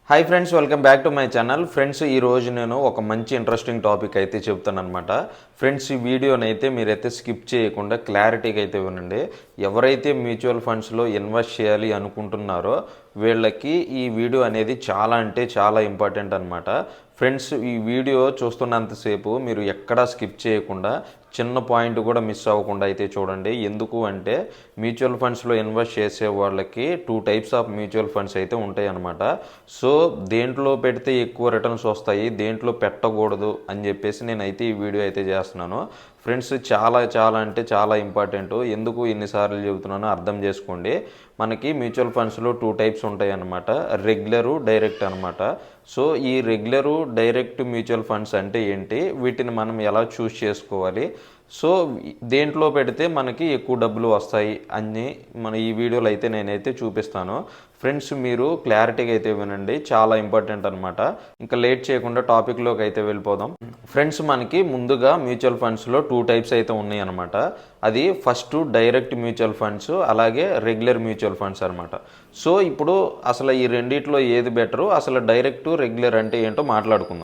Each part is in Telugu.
Hi friends, welcome back to my channel. Friends, ఈరోజు నేను ఒక మంచి ఇంట్రెస్టింగ్ టాపిక్ అయితే చెప్తాను అనమాట. ఫ్రెండ్స్, ఈ వీడియోని అయితే మీరైతే స్కిప్ చేయకుండా క్లారిటీగా అయితే వినండి. ఎవరైతే మ్యూచువల్ ఫండ్స్లో ఇన్వెస్ట్ చేయాలి అనుకుంటున్నారో వీళ్ళకి ఈ వీడియో అనేది చాలా అంటే చాలా ఇంపార్టెంట్ అనమాట. ఫ్రెండ్స్, ఈ వీడియో చూస్తున్నంతసేపు మీరు ఎక్కడా స్కిప్ చేయకుండా చిన్న పాయింట్ కూడా మిస్ అవ్వకుండా అయితే చూడండి. ఎందుకు అంటే మ్యూచువల్ ఫండ్స్లో ఇన్వెస్ట్ చేసే వాళ్ళకి 2 టైప్స్ ఆఫ్ మ్యూచువల్ ఫండ్స్ అయితే ఉంటాయి అన్నమాట. సో దేంట్లో పెడితే ఎక్కువ రిటర్న్స్ వస్తాయి, దేంట్లో పెట్టకూడదు అని చెప్పేసి నేనైతే ఈ వీడియో అయితే చేస్తున్నాను. ఫ్రెండ్స్, చాలా చాలా అంటే చాలా ఇంపార్టెంట్. ఎందుకు ఎన్నిసార్లు చెబుతున్నానో అర్థం చేసుకోండి. మనకి మ్యూచువల్ ఫండ్స్లో 2 టైప్స్ ఉంటాయి అన్నమాట, రెగ్యులరు, డైరెక్ట్ అనమాట. సో ఈ రెగ్యులరు, డైరెక్ట్ మ్యూచువల్ ఫండ్స్ అంటే ఏంటి, వీటిని మనం ఎలా చూస్ చేసుకోవాలి, సో దేంట్లో పెడితే మనకి ఎక్కువ డబ్బులు వస్తాయి అని ఈ వీడియోలో అయితే నేనైతే చూపిస్తాను. ఫ్రెండ్స్, మీరు క్లారిటీగా అయితే వినండి, చాలా ఇంపార్టెంట్ అనమాట. ఇంకా లేట్ చేయకుండా టాపిక్లోకి అయితే వెళ్ళిపోదాం. ఫ్రెండ్స్, మనకి ముందుగా మ్యూచువల్ ఫండ్స్లో 2 టైప్స్ అయితే ఉన్నాయి అనమాట. అది ఫస్ట్ డైరెక్ట్ మ్యూచువల్ ఫండ్స్, అలాగే రెగ్యులర్ మ్యూచువల్ ఫండ్స్ అనమాట. సో ఇప్పుడు అసలు ఈ రెండిట్లో ఏది బెటరు, అసలు డైరెక్ట్ రెగ్యులర్ అంటే ఏంటో మాట్లాడుకుందాం.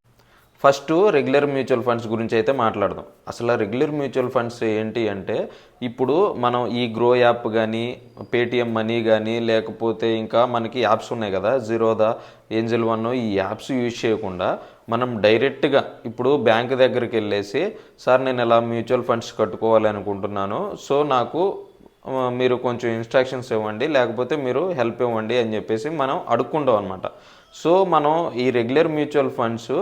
ఫస్ట్ రెగ్యులర్ మ్యూచువల్ ఫండ్స్ గురించి అయితే మాట్లాడదాం. అసలు రెగ్యులర్ మ్యూచువల్ ఫండ్స్ ఏంటి అంటే, ఇప్పుడు మనం ఈ గ్రో యాప్ కానీ, పేటిఎం మనీ కానీ, లేకపోతే ఇంకా మనకి యాప్స్ ఉన్నాయి కదా, జీరోదా, ఏంజల్ వన్, ఈ యాప్స్ యూజ్ చేయకుండా మనం డైరెక్ట్గా ఇప్పుడు బ్యాంక్ దగ్గరికి వెళ్ళేసి, సార్ నేను ఇలా మ్యూచువల్ ఫండ్స్ కట్టుకోవాలి అనుకుంటున్నాను, సో నాకు మీరు కొంచెం ఇన్స్ట్రక్షన్స్ ఇవ్వండి, లేకపోతే మీరు హెల్ప్ ఇవ్వండి అని చెప్పేసి మనం అడుక్కుంటాం అనమాట. సో మనం ఈ రెగ్యులర్ మ్యూచువల్ ఫండ్స్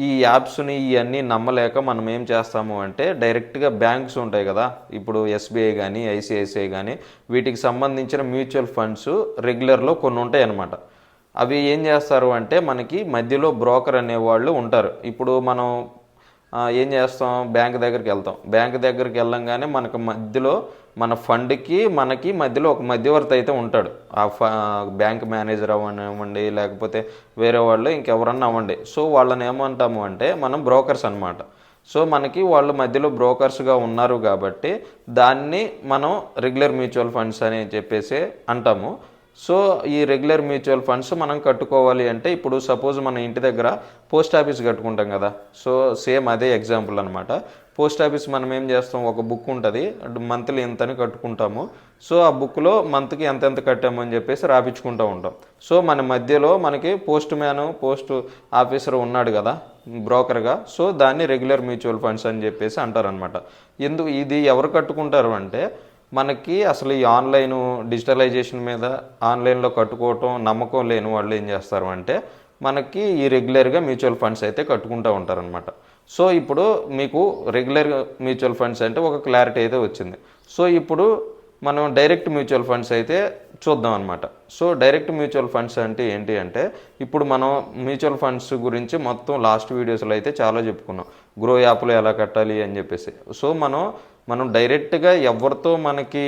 ఈ యాప్స్ని ఇవన్నీ నమ్మలేక మనం ఏం చేస్తాము అంటే, డైరెక్ట్గా బ్యాంక్స్ ఉంటాయి కదా, ఇప్పుడు ఎస్బీఐ కానీ, ఐసిఐసిఐ కానీ, వీటికి సంబంధించిన మ్యూచువల్ ఫండ్స్ రెగ్యులర్లో కొన్ని ఉంటాయి అన్నమాట. అవి ఏం చేస్తారు అంటే, మనకి మధ్యలో బ్రోకర్ అనేవాళ్ళు ఉంటారు. ఇప్పుడు మనం ఏం చేస్తాం, బ్యాంక్ దగ్గరికి వెళ్తాం. బ్యాంక్ దగ్గరికి వెళ్ళంగానే మనకు మధ్యలో మన ఫండ్కి మనకి మధ్యలో ఒక మధ్యవర్తి అయితే ఉంటాడు. ఆ బ్యాంక్ మేనేజర్ అవ్వండి, లేకపోతే వేరే వాళ్ళు ఇంకెవరన్నా అవ్వండి. సో వాళ్ళని ఏమంటాము అంటే మనం బ్రోకర్స్ అనమాట. సో మనకి వాళ్ళు మధ్యలో బ్రోకర్స్గా ఉన్నారు కాబట్టి దాన్ని మనం రెగ్యులర్ మ్యూచువల్ ఫండ్స్ అని చెప్పేసి అంటాము. సో ఈ రెగ్యులర్ మ్యూచువల్ ఫండ్స్ మనం కట్టుకోవాలి అంటే, ఇప్పుడు సపోజ్ మన ఇంటి దగ్గర పోస్ట్ ఆఫీస్ కట్టుకుంటాం కదా, సో సేమ్ అదే ఎగ్జాంపుల్ అనమాట. పోస్ట్ ఆఫీస్ మనం ఏం చేస్తాం, ఒక బుక్ ఉంటుంది, మంత్లీ ఎంతని కట్టుకుంటాము. సో ఆ బుక్లో మంత్కి ఎంతెంత కట్టాము అని చెప్పేసి రాపించుకుంటూ ఉంటాం. సో మన మధ్యలో మనకి పోస్ట్ మ్యాను, పోస్ట్ ఆఫీసర్ ఉన్నాడు కదా బ్రోకర్గా, సో దాన్ని రెగ్యులర్ మ్యూచువల్ ఫండ్స్ అని చెప్పేసి అంటారనమాట. ఇది ఎవరు కట్టుకుంటారు అంటే, మనకి అసలు ఈ ఆన్లైన్ డిజిటలైజేషన్ మీద ఆన్లైన్లో కట్టుకోవటం నమ్మకం లేని వాళ్ళు ఏం చేస్తారు అంటే, మనకి ఈ రెగ్యులర్గా మ్యూచువల్ ఫండ్స్ అయితే కట్టుకుంటూ ఉంటారనమాట. సో ఇప్పుడు మీకు రెగ్యులర్ మ్యూచువల్ ఫండ్స్ అంటే ఒక క్లారిటీ అయితే వచ్చింది. సో ఇప్పుడు మనం డైరెక్ట్ మ్యూచువల్ ఫండ్స్ అయితే చూద్దాం అనమాట. సో డైరెక్ట్ మ్యూచువల్ ఫండ్స్ అంటే ఏంటి అంటే, ఇప్పుడు మనం మ్యూచువల్ ఫండ్స్ గురించి మొత్తం లాస్ట్ వీడియోస్లో అయితే చాలా చెప్పుకున్నాం, గ్రో యాప్లో ఎలా కట్టాలి అని చెప్పేసి. సో మనం డైరెక్ట్గా ఎవరితో మనకి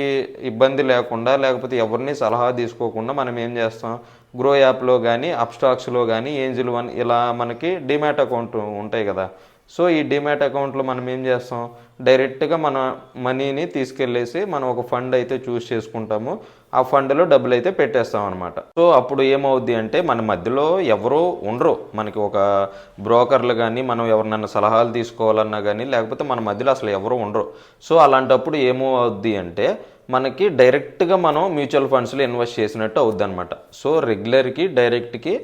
ఇబ్బంది లేకుండా, లేకపోతే ఎవరిని సలహా తీసుకోకుండా మనం ఏం చేస్తాం, గ్రో యాప్లో కానీ, అప్స్టాక్స్లో కానీ, ఏంజిల్ వన్ ఇలా మనకి డిమాట్ అకౌంట్ ఉంటాయి కదా. సో ఈ డిమాట్ అకౌంట్లో మనం ఏం చేస్తాం, డైరెక్ట్గా మన మనీని తీసుకెళ్ళేసి మనం ఒక ఫండ్ అయితే చూస్ చేసుకుంటాము. ఆ ఫండ్లో డబ్బులు అయితే పెట్టేస్తాం అనమాట. సో అప్పుడు ఏమవుద్ది అంటే, మన మధ్యలో ఎవరో ఉండరు, మనకి ఒక బ్రోకర్లు కానీ, మనం ఎవరినైనా సలహాలు తీసుకోవాలన్నా కానీ, లేకపోతే మన మధ్యలో అసలు ఎవరో ఉండరు. సో అలాంటప్పుడు ఏమవుద్ది అంటే, మనకి డైరెక్ట్గా మనం మ్యూచువల్ ఫండ్స్లో ఇన్వెస్ట్ చేసినట్టు అవుద్ది అనమాట. సో రెగ్యులర్కి, డైరెక్ట్కి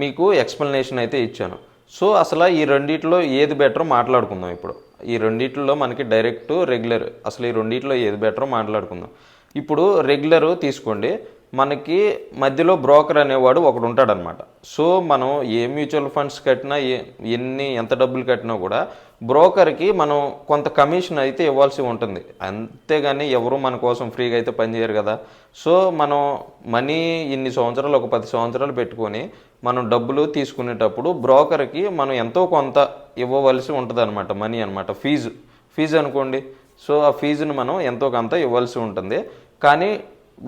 మీకు ఎక్స్ప్లెనేషన్ అయితే ఇచ్చాను. సో అసలు ఈ రెండిట్లో ఏది బెటరో మాట్లాడుకుందాం. ఇప్పుడు ఈ రెండిట్లో మనకి డైరెక్ట్, రెగ్యులర్, అసలు ఈ రెండిట్లో ఏది బెటరో మాట్లాడుకుందాం. ఇప్పుడు రెగ్యులర్ తీసుకోండి, మనకి మధ్యలో బ్రోకర్ అనేవాడు ఒకడు ఉంటాడనమాట. సో మనం ఏ మ్యూచువల్ ఫండ్స్ కట్టినా, ఎంత డబ్బులు కట్టినా కూడా బ్రోకర్కి మనం కొంత కమిషన్ అయితే ఇవ్వాల్సి ఉంటుంది. అంతేగాని ఎవరు మన కోసం ఫ్రీగా అయితే పనిచేయరు కదా. సో మనం మనీ ఇన్ని సంవత్సరాలు, ఒక 10 సంవత్సరాలు పెట్టుకొని మనం డబ్బులు తీసుకునేటప్పుడు బ్రోకర్కి మనం ఎంతో కొంత ఇవ్వవలసి ఉంటుంది అనమాట, మనీ అనమాట, ఫీజు అనుకోండి. సో ఆ ఫీజును మనం ఎంతో కొంత ఇవ్వాల్సి ఉంటుంది. కానీ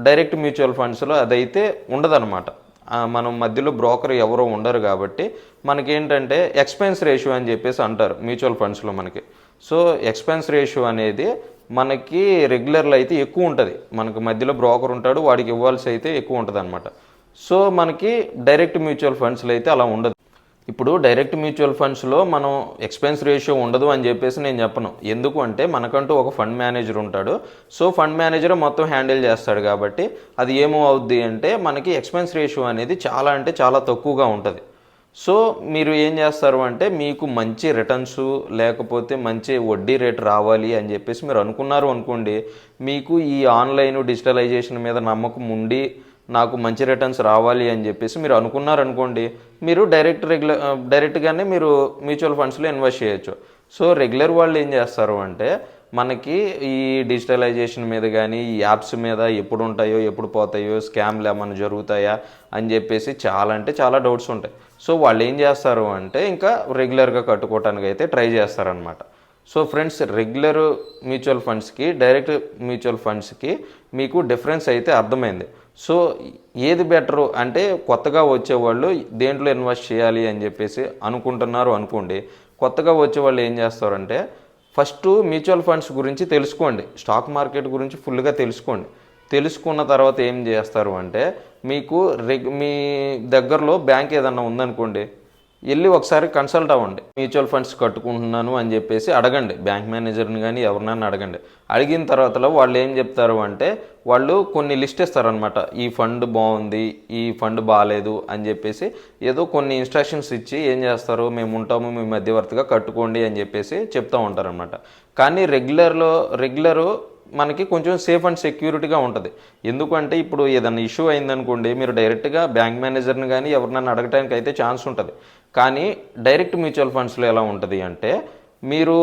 డైరెక్ట్ మ్యూచువల్ ఫండ్స్లో అదైతే ఉండదన్నమాట. మనం మధ్యలో బ్రోకర్ ఎవరో ఉండరు కాబట్టి మనకేంటంటే ఎక్స్పెన్స్ రేషియో అని చెప్పేసి అంటారు మ్యూచువల్ ఫండ్స్లో మనకి. సో ఎక్స్పెన్స్ రేషియో అనేది మనకి రెగ్యులర్లో అయితే ఎక్కువ ఉంటుంది. మనకు మధ్యలో బ్రోకర్ ఉంటాడు, వాడికి ఇవ్వాల్సి అయితే ఎక్కువ ఉంటుంది అనమాట. సో మనకి డైరెక్ట్ మ్యూచువల్ ఫండ్స్లో అయితే అలా ఉండదు. ఇప్పుడు డైరెక్ట్ మ్యూచువల్ ఫండ్స్లో మనం ఎక్స్పెన్స్ రేషియో ఉండదు అని చెప్పేసి నేను చెప్పను. ఎందుకు అంటే మనకంటూ ఒక ఫండ్ మేనేజర్ ఉంటాడు. సో ఫండ్ మేనేజర్ మొత్తం హ్యాండిల్ చేస్తాడు కాబట్టి అది ఏమో అవుద్ది అంటే మనకి ఎక్స్పెన్స్ రేషియో అనేది చాలా అంటే చాలా తక్కువగా ఉంటుంది. సో మీరు ఏం చేస్తారు అంటే మీకు మంచి రిటర్న్స్ లేకపోతే మంచి వడ్డీ రేట్ రావాలి అని చెప్పేసి మీరు అనుకున్నారు అనుకోండి, మీకు ఈ ఆన్లైన్ డిజిటలైజేషన్ మీద నమ్మకం ఉండి నాకు మంచి రిటర్న్స్ రావాలి అని చెప్పేసి మీరు అనుకున్నారనుకోండి, మీరు డైరెక్ట్గానే మీరు మ్యూచువల్ ఫండ్స్లో ఇన్వెస్ట్ చేయొచ్చు. సో రెగ్యులర్ వాళ్ళు ఏం చేస్తారు అంటే మనకి ఈ డిజిటలైజేషన్ మీద కానీ ఈ యాప్స్ మీద ఎప్పుడు ఉంటాయో ఎప్పుడు పోతాయో స్కామ్లు ఏమైనా జరుగుతాయా అని చెప్పేసి చాలా అంటే చాలా డౌట్స్ ఉంటాయి. సో వాళ్ళు ఏం చేస్తారు అంటే ఇంకా రెగ్యులర్గా కట్టుకోవటానికి అయితే ట్రై చేస్తారనమాట. సో ఫ్రెండ్స్, రెగ్యులర్ మ్యూచువల్ ఫండ్స్కి డైరెక్ట్ మ్యూచువల్ ఫండ్స్కి మీకు డిఫరెన్స్ అయితే అర్థమైంది. సో ఏది బెటరు అంటే కొత్తగా వచ్చేవాళ్ళు దేంట్లో ఇన్వెస్ట్ చేయాలి అని చెప్పేసి అనుకుంటున్నారు అనుకోండి, కొత్తగా వచ్చేవాళ్ళు ఏం చేస్తారంటే ఫస్ట్ మ్యూచువల్ ఫండ్స్ గురించి తెలుసుకోండి, స్టాక్ మార్కెట్ గురించి ఫుల్గా తెలుసుకోండి. తెలుసుకున్న తర్వాత ఏం చేస్తారు అంటే మీకు మీ దగ్గరలో బ్యాంక్ ఏదన్నా ఉందనుకోండి, వెళ్ళి ఒకసారి కన్సల్ట్ అవ్వండి. మ్యూచువల్ ఫండ్స్ కట్టుకుంటున్నాను అని చెప్పేసి అడగండి, బ్యాంక్ మేనేజర్ని కానీ ఎవరినైనా అడగండి. అడిగిన తర్వాత వాళ్ళు ఏం చెప్తారు అంటే వాళ్ళు కొన్ని లిస్ట్ ఇస్తారనమాట. ఈ ఫండ్ బాగుంది, ఈ ఫండ్ బాగాలేదు అని చెప్పేసి ఏదో కొన్ని ఇన్స్ట్రక్షన్స్ ఇచ్చి ఏం చేస్తారు, మేము ఉంటాము మీ మధ్యవర్తిగా కట్టుకోండి అని చెప్పేసి చెప్తూ ఉంటారనమాట. కానీ రెగ్యులరు మనకి కొంచెం సేఫ్ అండ్ సెక్యూరిటీగా ఉంటుంది. ఎందుకంటే ఇప్పుడు ఏదైనా ఇష్యూ అయిందనుకోండి, మీరు డైరెక్ట్గా బ్యాంక్ మేనేజర్ని కానీ ఎవరినైనా అడగడానికి అయితే ఛాన్స్ ఉంటుంది. కానీ డైరెక్ట్ మ్యూచువల్ ఫండ్స్లో ఎలా ఉంటుంది అంటే మీరు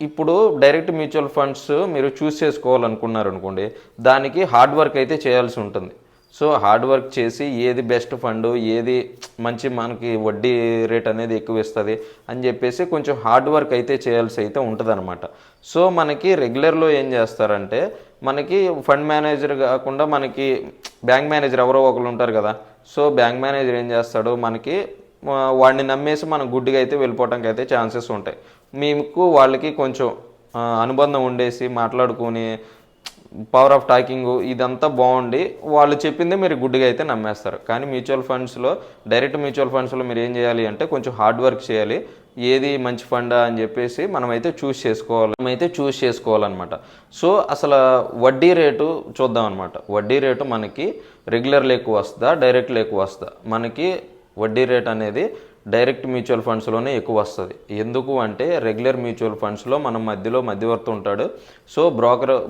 ఇప్పుడు డైరెక్ట్ మ్యూచువల్ ఫండ్స్ మీరు చూస్ చేసుకోవాలనుకున్నారు అనుకోండి, దానికి హార్డ్ వర్క్ అయితే చేయాల్సి ఉంటుంది. సో హార్డ్ వర్క్ చేసి ఏది బెస్ట్ ఫండ్, ఏది మంచి మనకి వడ్డీ రేట్ అనేది ఎక్కువ ఇస్తుంది అని చెప్పేసి కొంచెం హార్డ్ వర్క్ అయితే చేయాల్సి అయితే ఉంటుంది. సో మనకి రెగ్యులర్లో ఏం చేస్తారంటే మనకి ఫండ్ మేనేజర్ కాకుండా మనకి బ్యాంక్ మేనేజర్ ఎవరో ఒకరు ఉంటారు కదా. సో బ్యాంక్ మేనేజర్ ఏం చేస్తాడు, మనకి వాడిని నమ్మేసి మనం గుడ్డిగా అయితే వెళ్ళిపోవడానికి అయితే ఛాన్సెస్ ఉంటాయి. మీకు వాళ్ళకి కొంచెం అనుబంధం ఉండేసి మాట్లాడుకొని పవర్ ఆఫ్ టాకింగ్ ఇదంతా బాగుండి వాళ్ళు చెప్పిందే మీరు గుడ్డిగా అయితే నమ్మేస్తారు. కానీ డైరెక్ట్ మ్యూచువల్ ఫండ్స్లో మీరు ఏం చేయాలి అంటే కొంచెం హార్డ్ వర్క్ చేయాలి. ఏది మంచి ఫండా అని చెప్పేసి మనమైతే చూస్ చేసుకోవాలన్నమాట. సో అసలు వడ్డీ రేటు చూద్దాం అనమాట. వడ్డీ రేటు మనకి రెగ్యులర్లో ఎక్కువ వస్తుందా, డైరెక్ట్లో ఎక్కువ వస్తుందా? మనకి వడ్డీ రేట్ అనేది డైరెక్ట్ మ్యూచువల్ ఫండ్స్లోనే ఎక్కువ వస్తుంది. ఎందుకు అంటే రెగ్యులర్ మ్యూచువల్ ఫండ్స్లో మనం మధ్యవర్తి ఉంటాడు. సో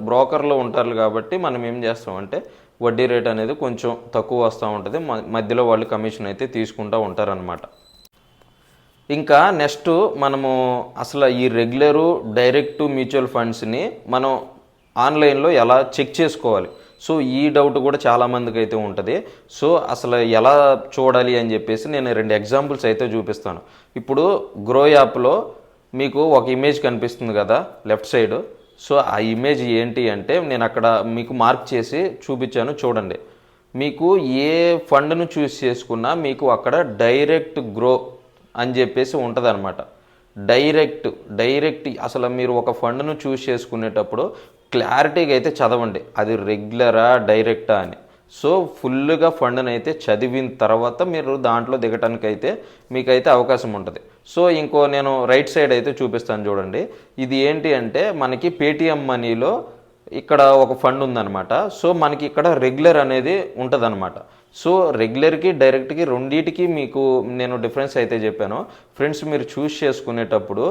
బ్రోకర్లు ఉంటారు కాబట్టి మనం ఏం చేస్తామంటే వడ్డీ రేట్ అనేది కొంచెం తక్కువ వస్తూ ఉంటుంది. మధ్యలో వాళ్ళు కమిషన్ అయితే తీసుకుంటూ ఉంటారనమాట. ఇంకా నెక్స్ట్ మనము అసలు ఈ రెగ్యులరు డైరెక్ట్ మ్యూచువల్ ఫండ్స్ని మనం ఆన్లైన్లో ఎలా చెక్ చేసుకోవాలి? సో ఈ డౌట్ కూడా చాలామందికి అయితే ఉంటుంది. సో అసలు ఎలా చూడాలి అని చెప్పేసి నేను 2 ఎగ్జాంపుల్స్ అయితే చూపిస్తాను. ఇప్పుడు గ్రో యాప్లో మీకు ఒక ఇమేజ్ కనిపిస్తుంది కదా లెఫ్ట్ సైడ్. సో ఆ ఇమేజ్ ఏంటి అంటే నేను అక్కడ మీకు మార్క్ చేసి చూపించాను చూడండి. మీకు ఏ ఫండ్ను చూస్ చేసుకున్నా మీకు అక్కడ డైరెక్ట్ గ్రో అని చెప్పేసి ఉంటుంది అనమాట. డైరెక్ట్ అసలు మీరు ఒక ఫండ్ను చూస్ చేసుకునేటప్పుడు క్లారిటీగా అయితే చదవండి, అది రెగ్యులరా డైరెక్టా అని. సో ఫుల్గా ఫండ్ని అయితే చదివిన తర్వాత మీరు దాంట్లో దిగటానికి అయితే మీకైతే అవకాశం ఉంటుంది. సో నేను రైట్ సైడ్ అయితే చూపిస్తాను చూడండి. ఇది ఏంటి అంటే మనకి పేటిఎం మనీలో ఇక్కడ ఒక ఫండ్ ఉందన్నమాట. సో మనకి ఇక్కడ రెగ్యులర్ అనేది ఉంటుంది అనమాట. సో రెగ్యులర్కి డైరెక్ట్కి రెండింటికి మీకు నేను డిఫరెన్స్ అయితే చెప్పాను. ఫ్రెండ్స్, మీరు చూస్ చేసుకునేటప్పుడు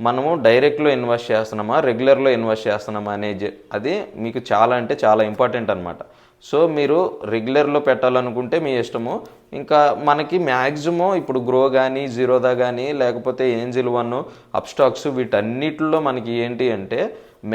మనము డైరెక్ట్లో ఇన్వెస్ట్ చేస్తున్నామా రెగ్యులర్లో ఇన్వెస్ట్ చేస్తున్నామా అనేది అది మీకు చాలా అంటే చాలా ఇంపార్టెంట్ అనమాట. సో మీరు రెగ్యులర్లో పెట్టాలనుకుంటే మీ ఇష్టము. ఇంకా మనకి మ్యాక్సిమం ఇప్పుడు గ్రో కానీ జీరోదా కానీ లేకపోతే ఏంజిల్ 1 అప్స్టాక్స్ వీటన్నిటిలో మనకి ఏంటి అంటే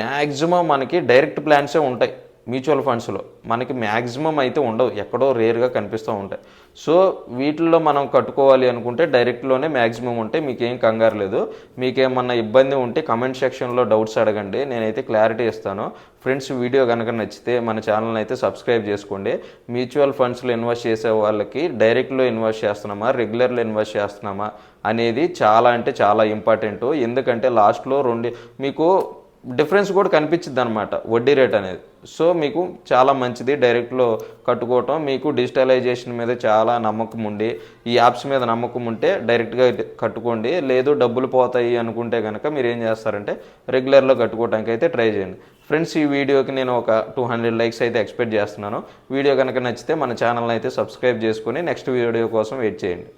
మ్యాక్సిమం మనకి డైరెక్ట్ ప్లాన్సే ఉంటాయి. మ్యూచువల్ ఫండ్స్లో మనకి మ్యాక్సిమం అయితే ఉండవు, ఎక్కడో రేర్గా కనిపిస్తూ ఉంటాయి. సో వీటిల్లో మనం కట్టుకోవాలి అనుకుంటే డైరెక్ట్లోనే మ్యాక్సిమం ఉంటాయి. మీకేం కంగారు లేదు. మీకేమన్నా ఇబ్బంది ఉంటే కమెంట్ సెక్షన్లో డౌట్స్ అడగండి, నేనైతే క్లారిటీ ఇస్తాను. ఫ్రెండ్స్, వీడియో కనుక నచ్చితే మన ఛానల్ని అయితే సబ్స్క్రైబ్ చేసుకోండి. మ్యూచువల్ ఫండ్స్లో ఇన్వెస్ట్ చేసే వాళ్ళకి డైరెక్ట్లో ఇన్వెస్ట్ చేస్తున్నామా రెగ్యులర్లో ఇన్వెస్ట్ చేస్తున్నామా అనేది చాలా అంటే చాలా ఇంపార్టెంట్. ఎందుకంటే లాస్ట్లో మీకు డిఫరెన్స్ కూడా కనిపించింది అనమాట వడ్డీ రేట్ అనేది. సో మీకు చాలా మంచిది డైరెక్ట్లో కట్టుకోవటం. మీకు డిజిటలైజేషన్ మీద చాలా నమ్మకం ఉండి ఈ యాప్స్ మీద నమ్మకం ఉంటే డైరెక్ట్గా కట్టుకోండి. లేదు డబ్బులు పోతాయి అనుకుంటే కనుక మీరు ఏం చేస్తారంటే రెగ్యులర్లో కట్టుకోవడానికి అయితే ట్రై చేయండి. ఫ్రెండ్స్ ఈ వీడియోకి నేను ఒక 200 లైక్స్ అయితే ఎక్స్పెక్ట్ చేస్తున్నాను. వీడియో కనుక నచ్చితే మన ఛానల్ని అయితే సబ్స్క్రైబ్ చేసుకొని నెక్స్ట్ వీడియో కోసం వెయిట్ చేయండి.